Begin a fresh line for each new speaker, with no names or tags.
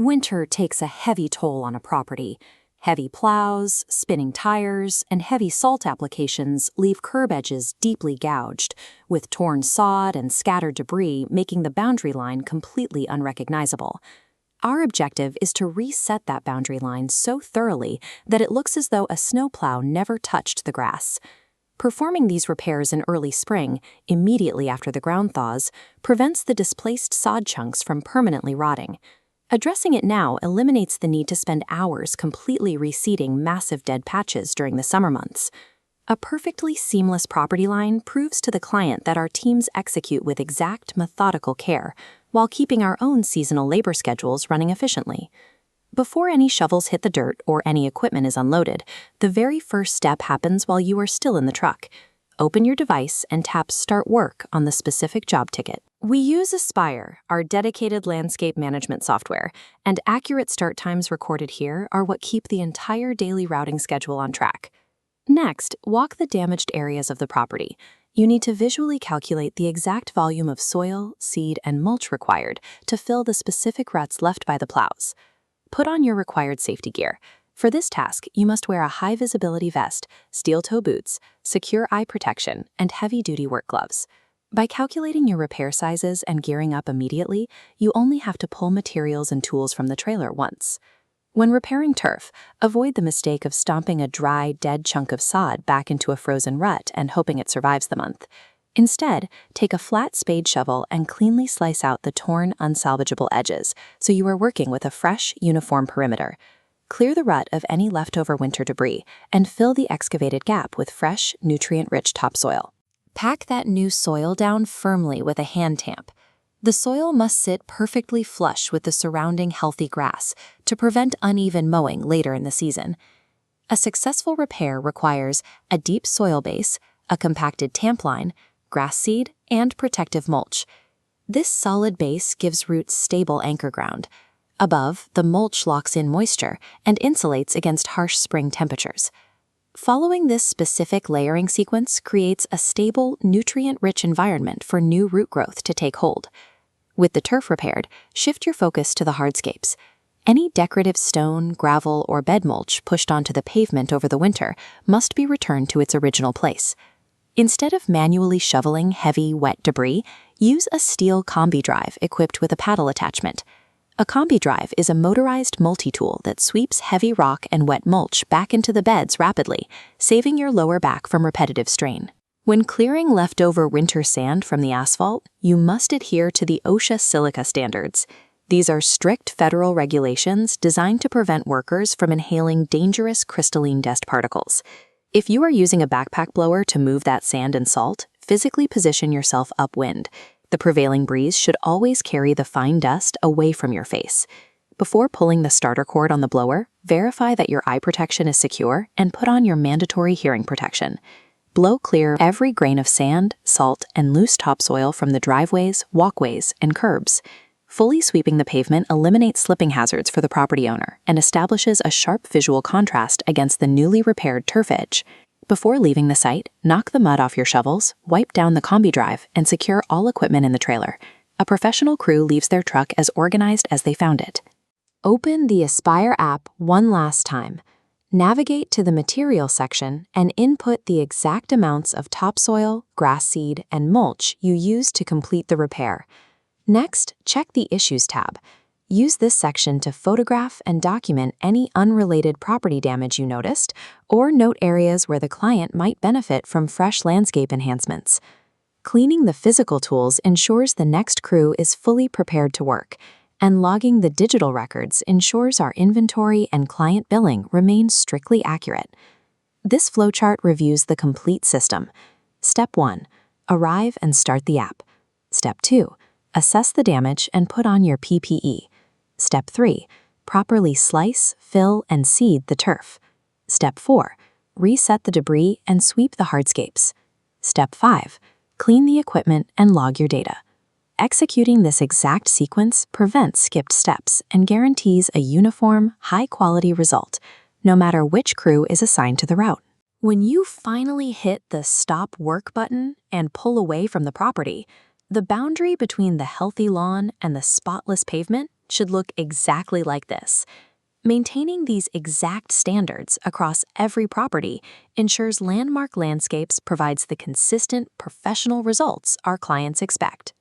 Winter takes a heavy toll on a property. Heavy plows, spinning tires, and heavy salt applications leave curb edges deeply gouged, with torn sod and scattered debris making the boundary line completely unrecognizable. Our objective is to reset that boundary line so thoroughly that it looks as though a snowplow never touched the grass. Performing these repairs in early spring, immediately after the ground thaws, prevents the displaced sod chunks from permanently rotting. Addressing it now eliminates the need to spend hours completely reseeding massive dead patches during the summer months. A perfectly seamless property line proves to the client that our teams execute with exact, methodical care, while keeping our own seasonal labor schedules running efficiently. Before any shovels hit the dirt or any equipment is unloaded, the very first step happens while you are still in the truck. Open your device and tap Start Work on the specific job ticket. We use Aspire, our dedicated landscape management software, and accurate start times recorded here are what keep the entire daily routing schedule on track. Next, walk the damaged areas of the property. You need to visually calculate the exact volume of soil, seed, and mulch required to fill the specific ruts left by the plows. Put on your required safety gear. For this task, you must wear a high-visibility vest, steel-toe boots, secure eye protection, and heavy-duty work gloves. By calculating your repair sizes and gearing up immediately, you only have to pull materials and tools from the trailer once. When repairing turf, avoid the mistake of stomping a dry, dead chunk of sod back into a frozen rut and hoping it survives the month. Instead, take a flat spade shovel and cleanly slice out the torn, unsalvageable edges so you are working with a fresh, uniform perimeter. Clear the rut of any leftover winter debris and fill the excavated gap with fresh, nutrient-rich topsoil. Pack that new soil down firmly with a hand tamp. The soil must sit perfectly flush with the surrounding healthy grass to prevent uneven mowing later in the season. A successful repair requires a deep soil base, a compacted tamp line, grass seed, and protective mulch. This solid base gives roots stable anchor ground. Above, the mulch locks in moisture and insulates against harsh spring temperatures. Following this specific layering sequence creates a stable, nutrient-rich environment for new root growth to take hold. With the turf repaired, shift your focus to the hardscapes. Any decorative stone, gravel, or bed mulch pushed onto the pavement over the winter must be returned to its original place. Instead of manually shoveling heavy, wet debris, use a steel combi drive equipped with a paddle attachment. A combi drive is a motorized multi-tool that sweeps heavy rock and wet mulch back into the beds rapidly, saving your lower back from repetitive strain. When clearing leftover winter sand from the asphalt, you must adhere to the OSHA silica standards. These are strict federal regulations designed to prevent workers from inhaling dangerous crystalline dust particles. If you are using a backpack blower to move that sand and salt, physically position yourself upwind. The prevailing breeze should always carry the fine dust away from your face. Before pulling the starter cord on the blower, verify that your eye protection is secure and put on your mandatory hearing protection. Blow clear every grain of sand, salt, and loose topsoil from the driveways, walkways, and curbs. Fully sweeping the pavement eliminates slipping hazards for the property owner and establishes a sharp visual contrast against the newly repaired turf edge. Before leaving the site, knock the mud off your shovels, wipe down the combi drive, and secure all equipment in the trailer. A professional crew leaves their truck as organized as they found it. Open the Aspire app one last time. Navigate to the Materials section and input the exact amounts of topsoil, grass seed, and mulch you used to complete the repair. Next, check the Issues tab. Use this section to photograph and document any unrelated property damage you noticed, or note areas where the client might benefit from fresh landscape enhancements. Cleaning the physical tools ensures the next crew is fully prepared to work, and logging the digital records ensures our inventory and client billing remain strictly accurate. This flowchart reviews the complete system. Step 1. Arrive and start the app. Step 2. Assess the damage and put on your PPE. Step 3. Properly slice, fill, and seed the turf. Step 4. Reset the debris and sweep the hardscapes. Step 5. Clean the equipment and log your data. Executing this exact sequence prevents skipped steps and guarantees a uniform, high-quality result, no matter which crew is assigned to the route. When you finally hit the Stop Work button and pull away from the property, the boundary between the healthy lawn and the spotless pavement should look exactly like this. Maintaining these exact standards across every property ensures Landmark Landscapes provides the consistent, professional results our clients expect.